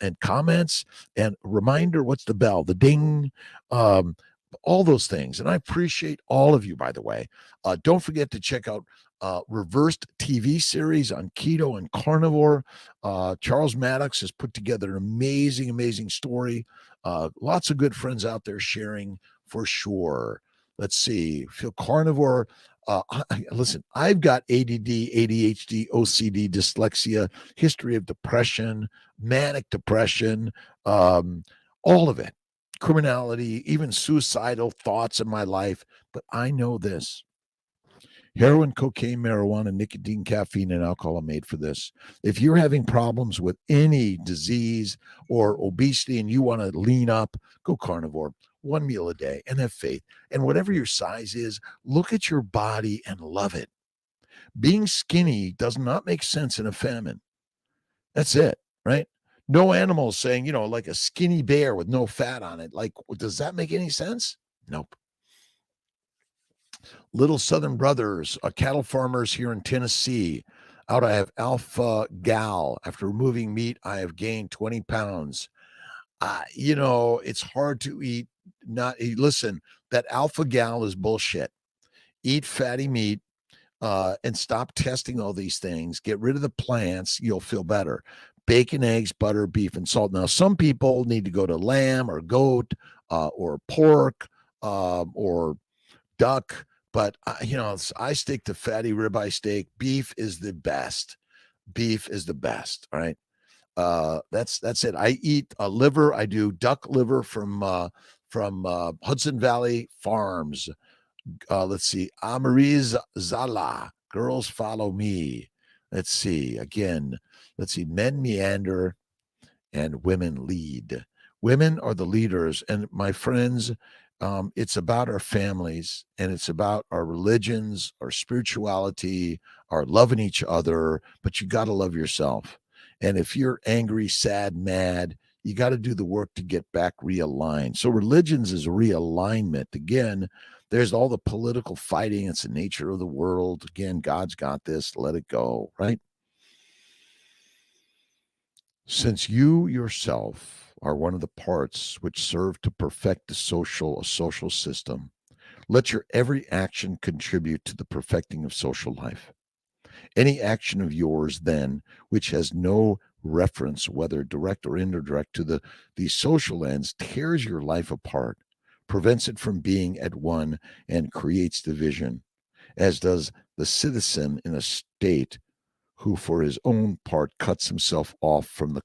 and comments and reminder. What's the bell? The ding. All those things. And I appreciate all of you, by the way. Don't forget to check out reversed TV series on keto and carnivore. Charles Maddox has put together an amazing story. Lots of good friends out there sharing for sure. Let's see. Feel carnivore. Listen, I've got ADD, ADHD, OCD, dyslexia, history of depression, manic depression, all of it, criminality, even suicidal thoughts in my life. But I know this: heroin, cocaine, marijuana, nicotine, caffeine, and alcohol are made for this. If you're having problems with any disease or obesity and you want to lean up, go carnivore. One meal a day and have faith. And whatever your size is, look at your body and love it. Being skinny does not make sense in a famine. That's it, right? No animal saying, like a skinny bear with no fat on it. Like, does that make any sense? Nope. Little Southern Brothers, cattle farmers here in Tennessee. Out, I have Alpha Gal. After removing meat, I have gained 20 pounds. It's hard to eat. Listen, that Alpha Gal is bullshit. Eat fatty meat and stop testing all these things. Get rid of the plants. You'll feel better. Bacon, eggs, butter, beef, and salt. Now, some people need to go to lamb or goat or pork or duck. But I stick to fatty ribeye steak. Beef is the best. Beef is the best. All right. That's it. I eat liver. I do duck liver from Hudson Valley Farms. Let's see. Amariz Zala. Girls follow me. Let's see. Again, let's see. Men meander and women lead. Women are the leaders. And my friends, it's about our families and it's about our religions, our spirituality, our loving each other, but you got to love yourself. And if you're angry, sad, mad, you got to do the work to get back realigned. So religions is realignment. Again, there's all the political fighting. It's the nature of the world. Again, God's got this. Let it go, right? Since you yourself are one of the parts which serve to perfect a social system, let your every action contribute to the perfecting of social life. Any action of yours, then, which has no reference, whether direct or indirect, to the social ends, tears your life apart, prevents it from being at one, and creates division, as does the citizen in a state who for his own part cuts himself off from the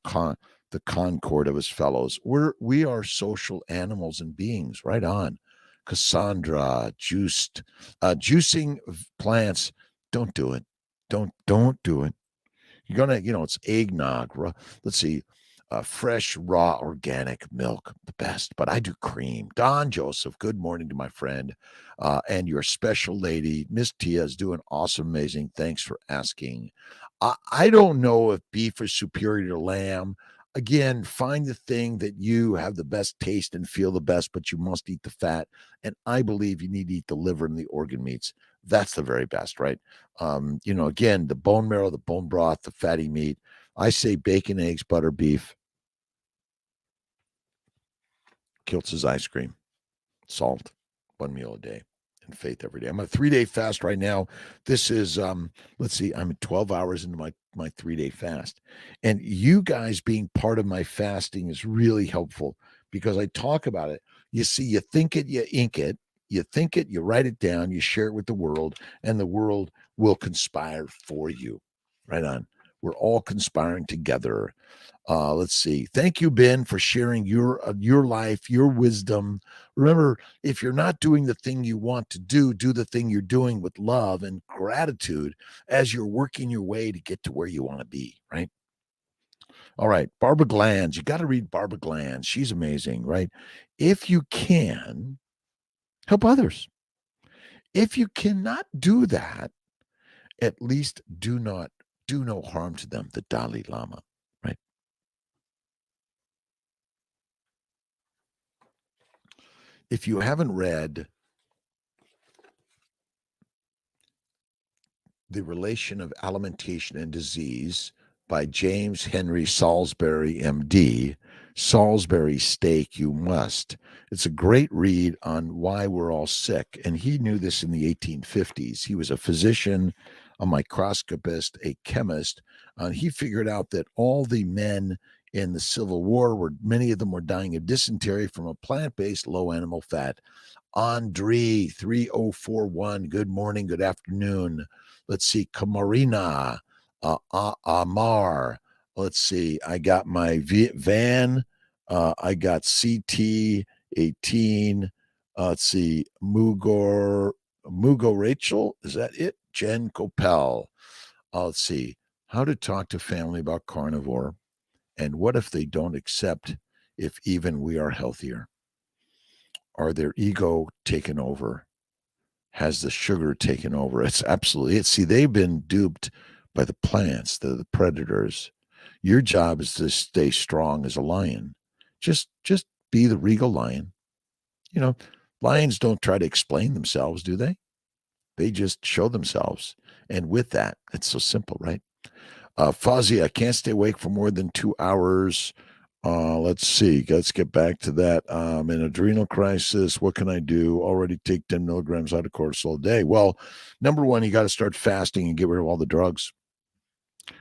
concord of his fellows. We are social animals and beings, right on. Cassandra, juicing plants, don't do it. Don't do it. You're gonna, it's eggnog. Let's see, fresh, raw, organic milk, the best. But I do cream. Don Joseph, good morning to my friend, and your special lady, Miss Tia, is doing awesome, amazing. Thanks for asking. I don't know if beef is superior to lamb. Again, find the thing that you have the best taste and feel the best, but you must eat the fat. And I believe you need to eat the liver and the organ meats. That's the very best, right? Again, the bone marrow, the bone broth, the fatty meat. I say bacon, eggs, butter, beef. Kiltz's ice cream, salt, one meal a day, and faith every day. I'm on a 3-day fast right now. This is, let's see, I'm 12 hours into my 3-day fast. And you guys being part of my fasting is really helpful because I talk about it. You see, you think it, you ink it. You think it, you write it down, you share it with the world, and the world will conspire for you. Right on. We're all conspiring together. Let's see. Thank you, Ben, for sharing your life, your wisdom. Remember, if you're not doing the thing you want to do the thing you're doing with love and gratitude as you're working your way to get to where you want to be, right? All right. Barbara Glanz. You got to read Barbara Glanz. She's amazing, right? If you can, help others. If you cannot do that, at least do no harm to them. The Dalai Lama, right? If you haven't read The Relation of Alimentation and Disease by James Henry Salisbury, MD, Salisbury Steak, you must. It's a great read on why we're all sick. And he knew this in the 1850s. He was a physician, a microscopist, a chemist. He figured out that all the men in the Civil War, where many of them were dying of dysentery from a plant-based, low animal fat. Andre 3041, good morning, good afternoon. Let's see, Kamarina, Amar. Let's see, I got my van. I got CT 18. Let's see, Mugo Rachel. Is that it? Jen Copel. Let's see, how to talk to family about carnivore, and what if they don't accept if even we are healthier? Are their ego taken over? Has the sugar taken over? It's absolutely it. See, they've been duped by the plants, the predators. Your job is to stay strong as a lion. Just be the regal lion. You know, lions don't try to explain themselves, do they? They just show themselves. And with that, it's so simple, right? Fuzzy, I can't stay awake for more than 2 hours. Let's see. Let's get back to that. An adrenal crisis. What can I do? Already take 10 milligrams out of cortisol a day. Well, number one, you got to start fasting and get rid of all the drugs.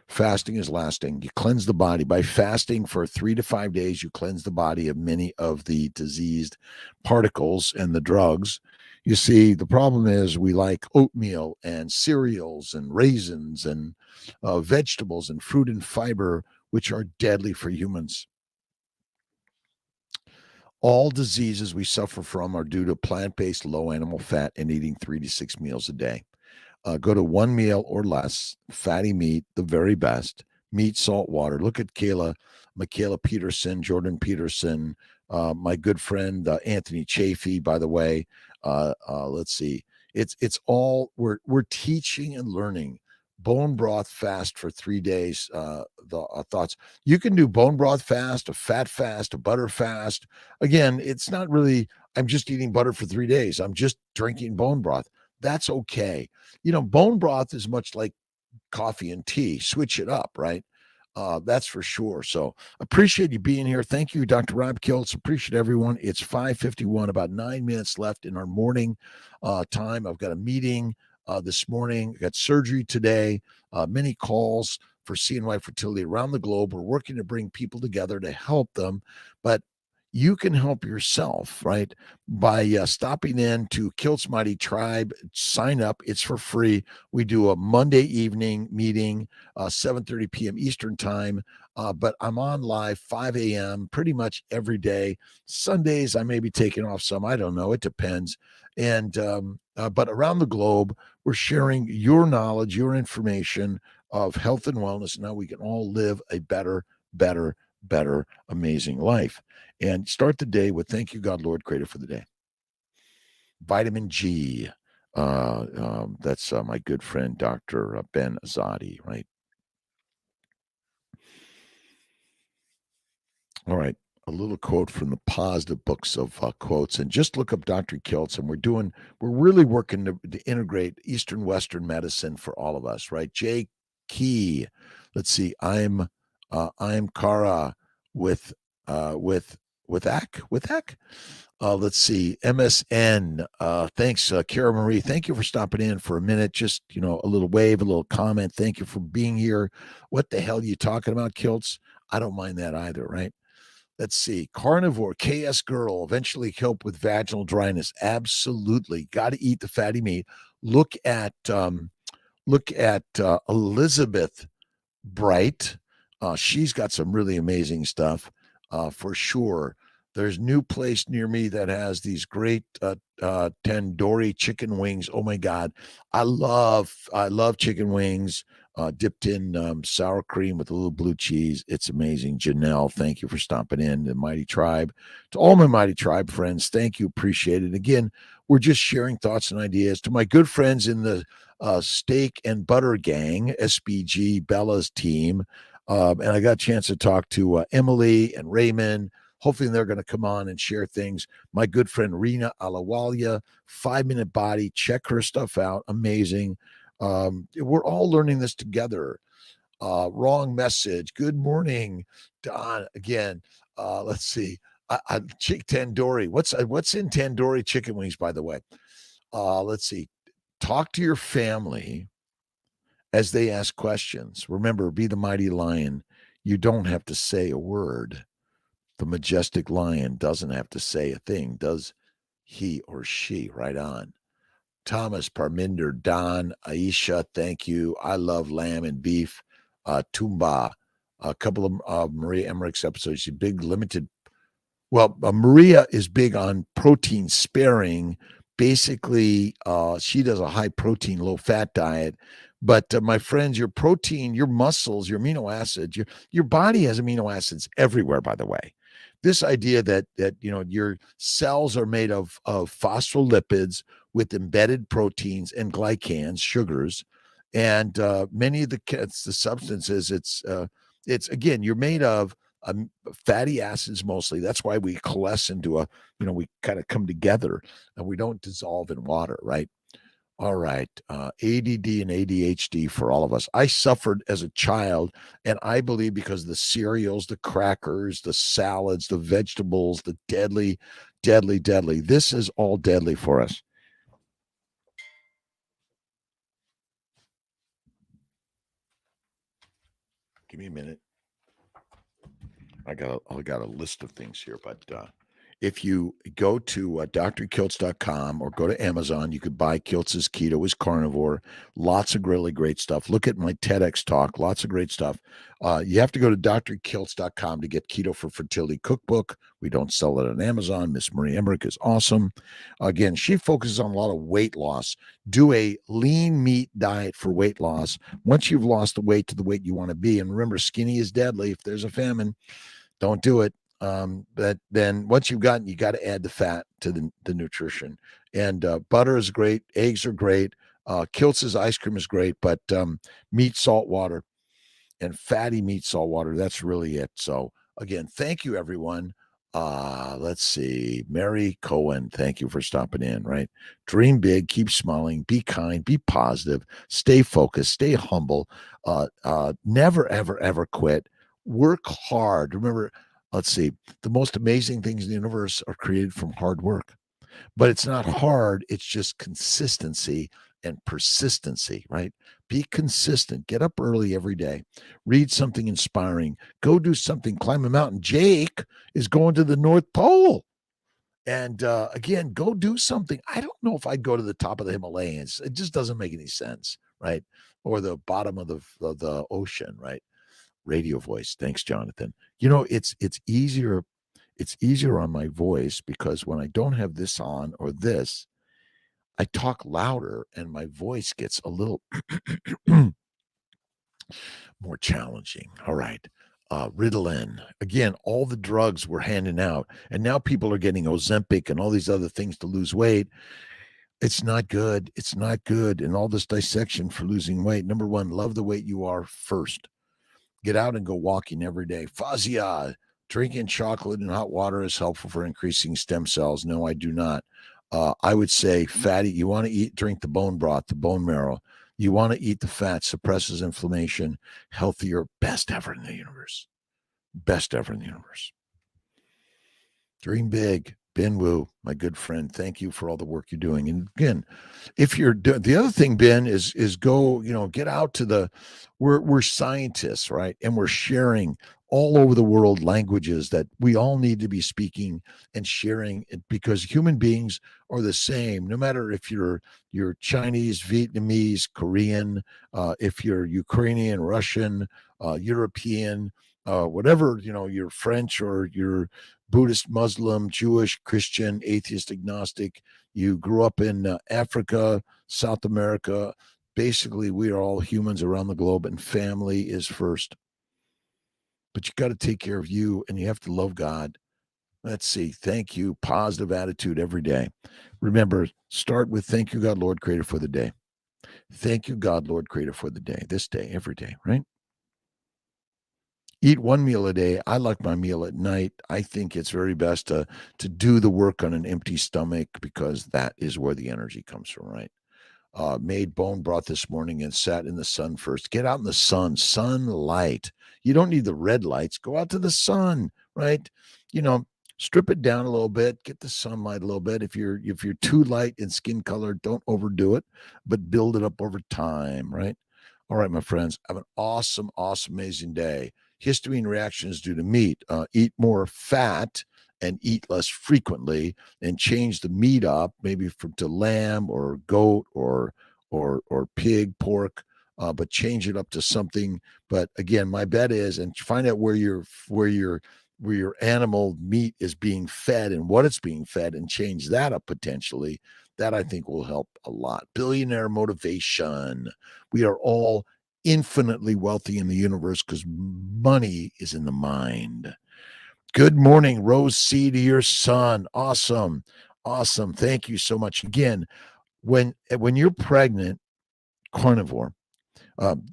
Fasting is lasting. You cleanse the body. By fasting for 3 to 5 days, you cleanse the body of many of the diseased particles and the drugs. You see, the problem is we like oatmeal and cereals and raisins and vegetables and fruit and fiber, which are deadly for humans. All diseases we suffer from are due to plant-based low animal fat and eating 3 to 6 meals a day. Go to one meal or less, fatty meat, the very best, meat, salt, water. Look at Michaela Peterson, Jordan Peterson, my good friend Anthony Chafee, by the way. Let's see. It's all we're teaching and learning. Bone broth fast for 3 days. The thoughts. You can do bone broth fast, a fat fast, a butter fast. Again, it's not really, I'm just eating butter for 3 days. I'm just drinking bone broth. That's okay. Bone broth is much like coffee and tea. Switch it up, right? That's for sure. So appreciate you being here. Thank you, Dr. Rob Kiltz. Appreciate everyone. It's 5:51, about 9 minutes left in our morning time. I've got a meeting this morning. I got surgery today. Many calls for CNY fertility around the globe. We're working to bring people together to help them, but you can help yourself, right? By stopping in to Kiltz Mighty Tribe. Sign up. It's for free. We do a Monday evening meeting, 7:30 p.m. Eastern time. But I'm on live 5 a.m. pretty much every day. Sundays, I may be taking off some. I don't know. It depends. And but around the globe, we're sharing your knowledge, your information of health and wellness. Now we can all live a better, amazing life. And start the day with thank you, God, Lord, creator for the day. Vitamin G. That's my good friend, Dr. Ben Azadi, right? All right. A little quote from the positive books of quotes, and just look up Dr. Kiltz, and we're really working to integrate Eastern Western medicine for all of us, right? Jay Key. Let's see. I'm Kara with Ak. Let's see. MSN. Thanks, Kara Marie. Thank you for stopping in for a minute. Just, a little wave, a little comment. Thank you for being here. What the hell are you talking about, Kiltz? I don't mind that either, right? Let's see. Carnivore, KS Girl, eventually help with vaginal dryness. Absolutely. Got to eat the fatty meat. Look at Elizabeth Bright. She's got some really amazing stuff for sure. There's a new place near me that has these great tandoori chicken wings. Oh my God. I love chicken wings dipped in sour cream with a little blue cheese. It's amazing. Janelle, thank you for stopping in. The Mighty Tribe. To all my Mighty Tribe friends, thank you. Appreciate it. Again, we're just sharing thoughts and ideas. To my good friends in the Steak and Butter Gang, SBG, Bella's team. And I got a chance to talk to Emily and Raymond. Hopefully they're going to come on and share things. My good friend Rena Alawalia, 5 Minute Body. Check her stuff out. Amazing. We're all learning this together. Wrong message. Good morning, Don. Again, let's see. Chick tandoori. What's in tandoori chicken wings, by the way? Let's see. Talk to your family as they ask questions. Remember, be the mighty lion. You don't have to say a word. The majestic lion doesn't have to say a thing, does he or she? Right on. Thomas, Parminder, Don, Aisha, thank you. I love lamb and beef. Tumba, a couple of Maria Emmerich's episodes. She's big limited. Well, Maria is big on protein sparing. Basically, she does a high protein, low fat diet. But my friends, your protein, your muscles, your amino acids, your body has amino acids everywhere. By the way, this idea that your cells are made of phospholipids with embedded proteins and glycans, sugars, and many of the substances. It's again, you're made of fatty acids mostly. That's why we coalesce into we kind of come together and we don't dissolve in water, right? All right. ADD and ADHD for all of us. I suffered as a child, and I believe because the cereals, the crackers, the salads, the vegetables, the deadly, deadly, deadly. This is all deadly for us. Give me a minute. I got a list of things here, but if you go to drkiltz.com or go to Amazon, you could buy Kiltz's Keto is Carnivore. Lots of really great stuff. Look at my TEDx talk. Lots of great stuff. You have to go to drkiltz.com to get Keto for Fertility cookbook. We don't sell it on Amazon. Miss Marie Emmerich is awesome. Again, she focuses on a lot of weight loss. Do a lean meat diet for weight loss. Once you've lost the weight to the weight you want to be, and remember, skinny is deadly. If there's a famine, don't do it. But then once you've gotten, you got to add the fat to the nutrition. And butter is great. Eggs are great. Kiltz's ice cream is great, but meat, salt water, and fatty meat, salt water, that's really it. So again, thank you, everyone. Let's see. Mary Cohen, thank you for stopping in, right? Dream big, keep smiling, be kind, be positive, stay focused, stay humble, never, ever, ever quit. Work hard. Remember, let's see, the most amazing things in the universe are created from hard work. But it's not hard, it's just consistency and persistency, right? Be consistent. Get up early every day. Read something inspiring. Go do something. Climb a mountain. Jake is going to the North Pole. And again, go do something. I don't know if I'd go to the top of the Himalayas. It just doesn't make any sense, right? Or the bottom of the ocean, right? Radio voice. Thanks, Jonathan. It's easier. It's easier on my voice because when I don't have this on or this, I talk louder and my voice gets a little more challenging. All right. Ritalin. Again, all the drugs we're handing out. And now people are getting Ozempic and all these other things to lose weight. It's not good. It's not good. And all this dissection for losing weight. Number one, love the weight you are first. Get out and go walking every day. Fazia, drinking chocolate and hot water is helpful for increasing stem cells. No, I do not. I would say fatty. You want to drink the bone broth, the bone marrow. You want to eat the fat, suppresses inflammation, healthier, best ever in the universe. Best ever in the universe. Dream big. Ben Wu, my good friend, thank you for all the work you're doing. And again, if you're the other thing, Ben, is go, get out to we're scientists, right? And we're sharing all over the world languages that we all need to be speaking and sharing it, because human beings are the same, no matter if you're Chinese, Vietnamese, Korean, if you're Ukrainian, Russian, European, whatever, you're French or you're Buddhist, Muslim, Jewish, Christian, atheist, agnostic. You grew up in Africa, South America. Basically, we are all humans around the globe, and family is first. But you got to take care of you, and you have to love God. Let's see. Thank you. Positive attitude every day. Remember, start with thank you, God, Lord, Creator, for the day. Thank you, God, Lord, Creator, for the day. This day, every day, right? Eat one meal a day. I like my meal at night. I think it's very best to do the work on an empty stomach, because that is where the energy comes from, right? Made bone broth this morning and sat in the sun first. Get out in the sun, sunlight. You don't need the red lights. Go out to the sun, right? Strip it down a little bit, get the sunlight a little bit. If you're too light in skin color, don't overdo it, but build it up over time, right? All right, my friends, have an awesome, awesome, amazing day. histamine reactions due to meat. Eat more fat and eat less frequently, and change the meat up, maybe to lamb or goat or pig, pork, but change it up to something. But again, my bet is, and find out where your animal meat is being fed and what it's being fed, and change that up potentially. That I think will help a lot. Billionaire motivation. We are all infinitely wealthy in the universe because money is in the mind. Good morning, Rose C, to your son. Awesome. Awesome. Thank you so much. Again, when you're pregnant, carnivore,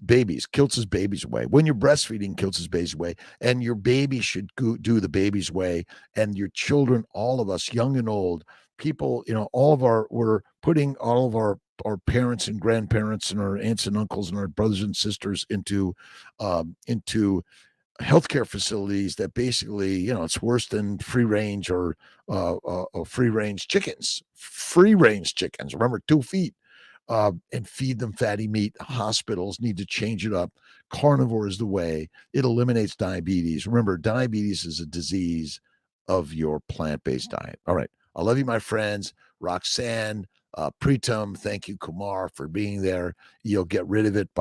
babies, Kiltz's baby's way. When you're breastfeeding, Kiltz's baby's way, and your baby should do the baby's way, and your children, all of us, young and old, people, we're putting all of our parents and grandparents and our aunts and uncles and our brothers and sisters into healthcare facilities that basically, it's worse than free range or free range chickens. Free range chickens, remember, 2 feet. And feed them fatty meat. Hospitals need to change it up. Carnivore is the way. It eliminates diabetes. Remember, diabetes is a disease of your plant-based diet. All right. I love you, my friends. Roxanne, Pritam, thank you, Kumar, for being there. You'll get rid of it by